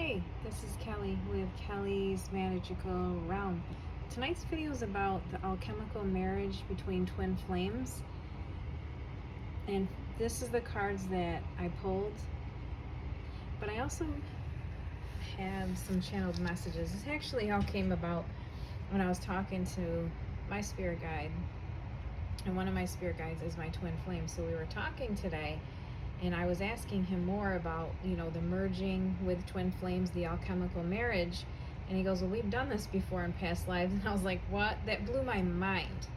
Hey, this is Kelly with Kelly's Magical Realm. Tonight's video is about the alchemical marriage between twin flames. And this is the cards that I pulled. But I also have some channeled messages. This actually all came about when I was talking to my spirit guide. And one of my spirit guides is my twin flame. So we were talking today. And I was asking him more about, the merging with twin flames, the alchemical marriage. And he goes, well, we've done this before in past lives. And I was like, what? That blew my mind.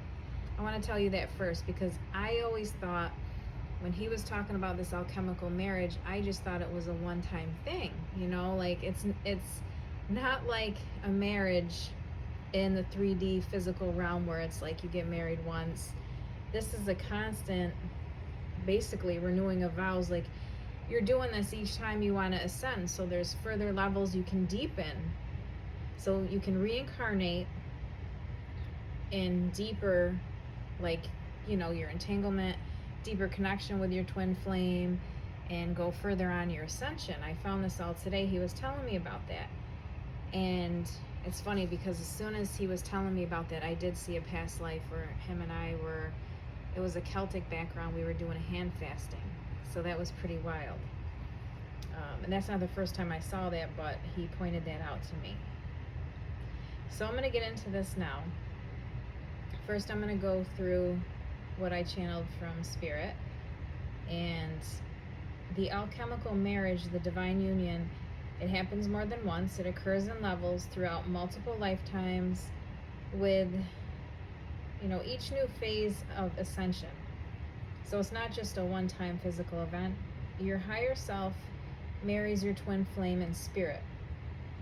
I want to tell you that first, because I always thought when he was talking about this alchemical marriage, I just thought it was a one-time thing. Like it's not like a marriage in the 3D physical realm where it's like you get married once. This is a constant, basically renewing of vows. Like you're doing this each time you want to ascend, so there's further levels you can deepen, so you can reincarnate in deeper, like your entanglement, deeper connection with your twin flame, and go further on your ascension. I found this out today. He was telling me about that, and it's funny because as soon as he was telling me about that, I did see a past life where him and I were, it was a Celtic background. We were doing a hand fasting. So that was pretty wild. And that's not the first time I saw that, but he pointed that out to me. So I'm going to get into this now. First, I'm going to go through what I channeled from Spirit. And the alchemical marriage, the divine union, it happens more than once. It occurs in levels throughout multiple lifetimes with each new phase of ascension. So it's not just a one-time physical event. Your higher self marries your twin flame in spirit.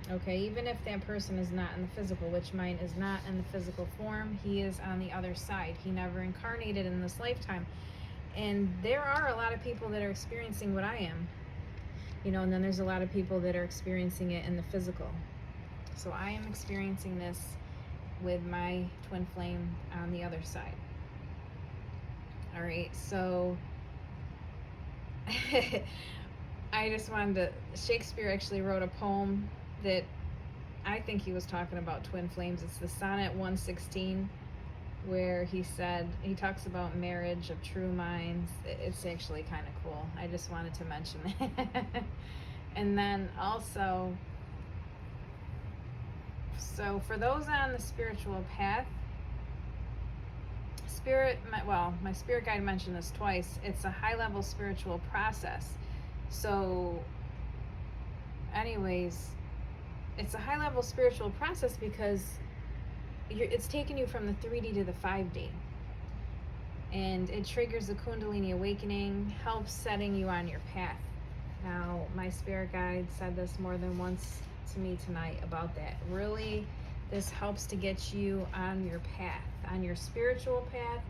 Okay, even if that person is not in the physical, which mine is not in the physical form, he is on the other side. He never incarnated in this lifetime. And there are a lot of people that are experiencing what I am. And then there's a lot of people that are experiencing it in the physical. So I am experiencing this with my twin flame on the other side. All right, so I just wanted to, Shakespeare actually wrote a poem that I think he was talking about twin flames. It's the Sonnet 116, where he talks about marriage of true minds. It's actually kind of cool. I just wanted to mention that. And then also, so for those on the spiritual path, my spirit guide mentioned this twice. It's a high-level spiritual process. So anyways, it's a high-level spiritual process because it's taking you from the 3D to the 5D. And it triggers the Kundalini awakening, helps setting you on your path. Now, my spirit guide said this more than once to me tonight about that. Really, this helps to get you on your path, on your spiritual path.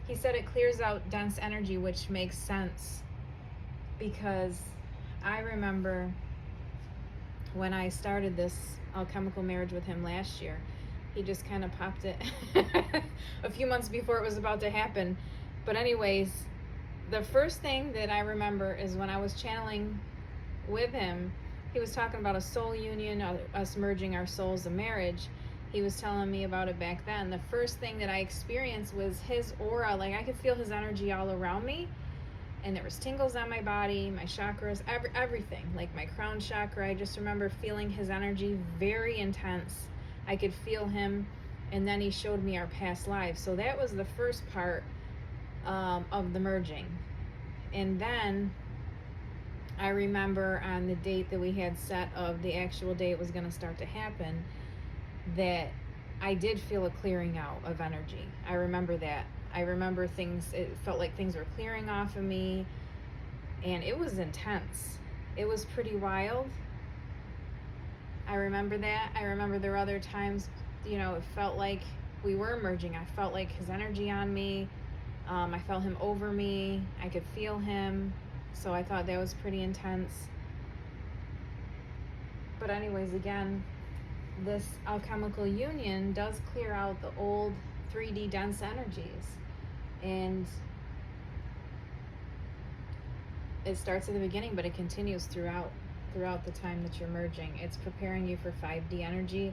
He said it clears out dense energy, which makes sense, because I remember when I started this alchemical marriage with him last year, he just kind of popped it a few months before it was about to happen. But anyways, the first thing that I remember is when I was channeling with him, he was talking about a soul union, us merging our souls, a marriage. He was telling me about it back then. The first thing that I experienced was his aura. Like I could feel his energy all around me. And there was tingles on my body, my chakras, everything. Like my crown chakra, I just remember feeling his energy very intense. I could feel him. And then he showed me our past lives. So that was the first part of the merging. And then I remember on the date that we had set of the actual day it was going to start to happen, that I did feel a clearing out of energy. I remember that. I remember it felt like things were clearing off of me, and it was intense. It was pretty wild. I remember that. I remember there were other times, it felt like we were merging. I felt like his energy on me. I felt him over me. I could feel him. So I thought that was pretty intense. But anyways, again, this alchemical union does clear out the old 3D dense energies. And it starts at the beginning, but it continues throughout throughout the time that you're merging. It's preparing you for 5D energy.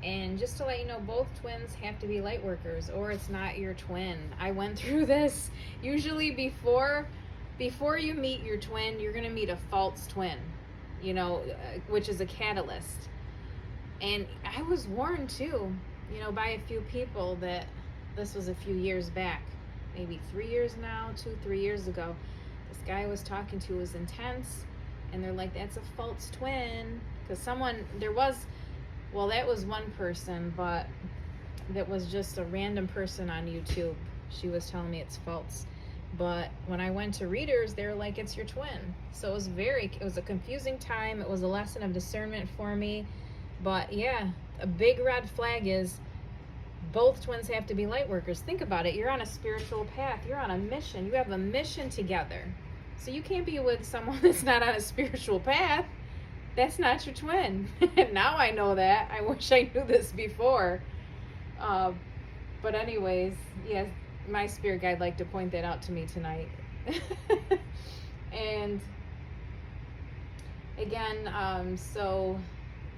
And just to let you know, both twins have to be light workers, or it's not your twin. I went through this. Usually before you meet your twin, you're going to meet a false twin, which is a catalyst. And I was warned too, by a few people that this was a few years back, maybe 3 years now, 3 years ago. This guy I was talking to was intense, and they're like, that's a false twin. Because that was one person, but that was just a random person on YouTube. She was telling me it's false. But when I went to readers, they were like, it's your twin. So it was a confusing time. It was a lesson of discernment for me. But yeah, a big red flag is both twins have to be light workers. Think about it. You're on a spiritual path. You're on a mission. You have a mission together. So you can't be with someone that's not on a spiritual path. That's not your twin. Now I know that. I wish I knew this before. But anyways, yes, my spirit guide liked to point that out to me tonight. And again, so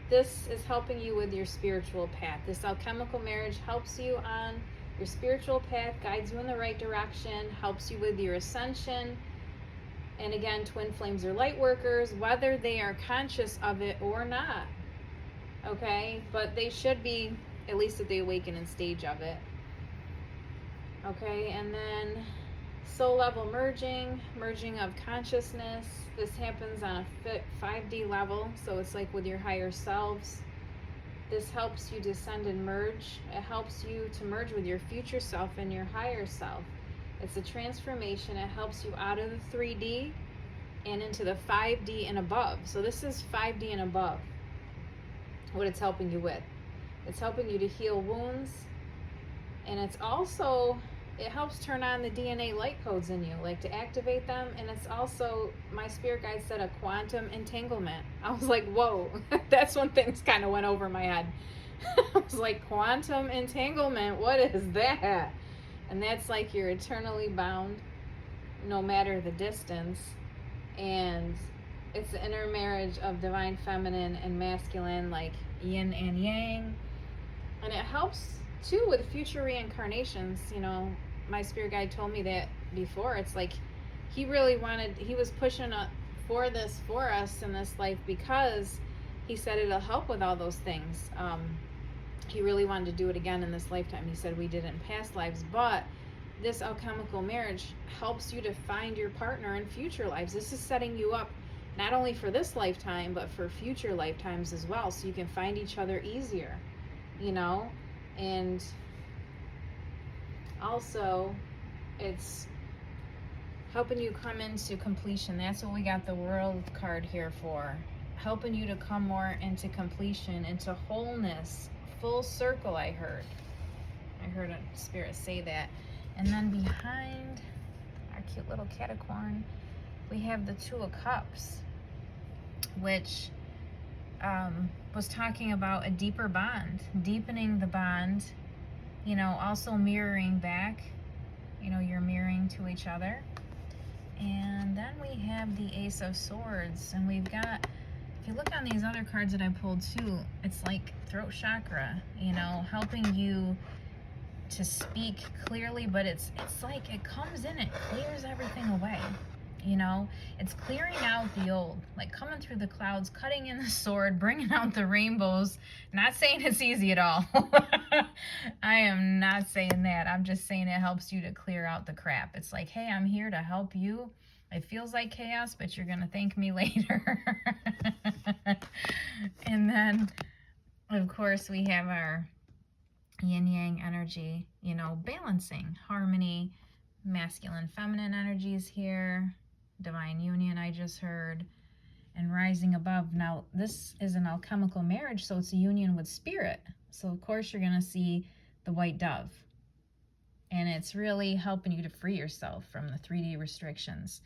this is helping you with your spiritual path. This alchemical marriage helps you on your spiritual path, guides you in the right direction, helps you with your ascension. And again, twin flames are light workers, whether they are conscious of it or not. Okay? But they should be, at least at the awakening stage of it. Okay? And then soul level merging of consciousness. This happens on a 5D level, so it's like with your higher selves. This helps you descend and merge. It helps you to merge with your future self and your higher self. It's a transformation. It helps you out of the 3D and into the 5D and above. So this is 5D and above, what it's helping you with. It's helping you to heal wounds. And it helps turn on the DNA light codes in you, like to activate them. And it's also, my spirit guide said, a quantum entanglement. I was like, whoa, that's when things kind of went over my head. I was like, quantum entanglement, what is that? And that's like you're eternally bound, no matter the distance. And it's the intermarriage of divine feminine and masculine, like yin and yang. And it helps too with future reincarnations. My spirit guide told me that before. It's like he was pushing for this for us in this life, because he said it'll help with all those things. He really wanted to do it again in this lifetime. He said we did it in past lives, but this alchemical marriage helps you to find your partner in future lives. This is setting you up not only for this lifetime, but for future lifetimes as well, so you can find each other easier, and also it's helping you come into completion. That's what we got the World card here for, helping you to come more into completion, into wholeness, full circle. I heard a spirit say that. And then behind our cute little catacorn, we have the Two of Cups, which was talking about a deeper bond, deepening the bond, also mirroring back, you're mirroring to each other. And then we have the Ace of Swords, and we've got, if you look on these other cards that I pulled too, it's like throat chakra, helping you to speak clearly, but it's like it comes in, it clears everything away. It's clearing out the old, like coming through the clouds, cutting in the sword, bringing out the rainbows. Not saying it's easy at all. I am not saying that. I'm just saying it helps you to clear out the crap. It's like, hey, I'm here to help you. It feels like chaos, but you're going to thank me later. And then, of course, we have our yin-yang energy, balancing, harmony, masculine, feminine energies here, divine union I just heard, and rising above. Now, this is an alchemical marriage, so it's a union with spirit. So, of course, you're going to see the white dove. And it's really helping you to free yourself from the 3D restrictions.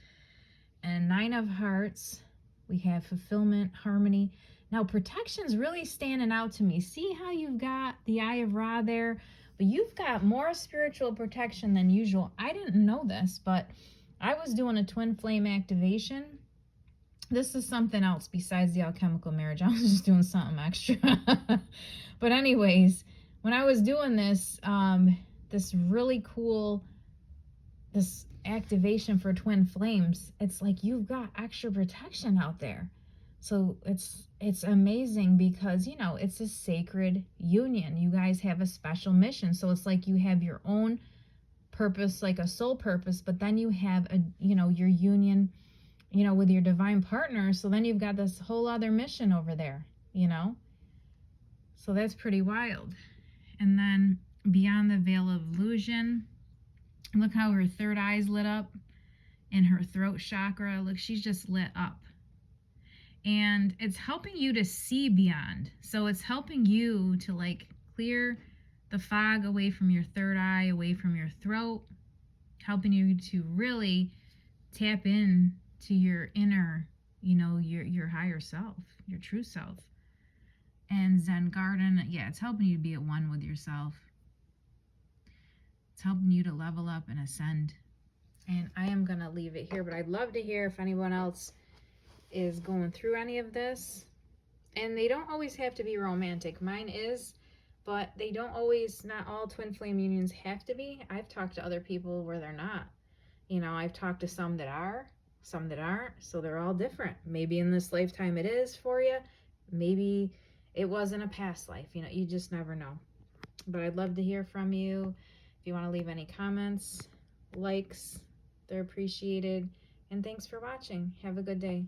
And 9 of Hearts, we have fulfillment, harmony. Now, protection's really standing out to me. See how you've got the Eye of Ra there? But you've got more spiritual protection than usual. I didn't know this, but I was doing a twin flame activation, This is something else besides the alchemical marriage. I was just doing something extra. But anyways, when I was doing this, this really cool, this activation for twin flames, it's like you've got extra protection out there. So it's amazing because, you know, it's a sacred union. You guys have a special mission. So it's like you have your own purpose, like a soul purpose, but then you have a, you know, your union, you know, with your divine partner. So then you've got this whole other mission over there, you know? So that's pretty wild. And then beyond the veil of illusion, look how her third eye's lit up and her throat chakra. Look, she's just lit up. And it's helping you to see beyond. So it's helping you to like clear the fog away from your third eye, away from your throat, helping you to really tap in to your inner, you know, your higher self, your true self. And Zen Garden, yeah, it's helping you to be at one with yourself. It's helping you to level up and ascend. And I am going to leave it here, but I'd love to hear if anyone else is going through any of this. And they don't always have to be romantic. Mine is, but they don't always, not all twin flame unions have to be. I've talked to other people where they're not. You know, I've talked to some that are, some that aren't, so they're all different. Maybe in this lifetime it is for you. Maybe it was in a past life. You know, you just never know. But I'd love to hear from you. If you want to leave any comments, likes, they're appreciated. And thanks for watching. Have a good day.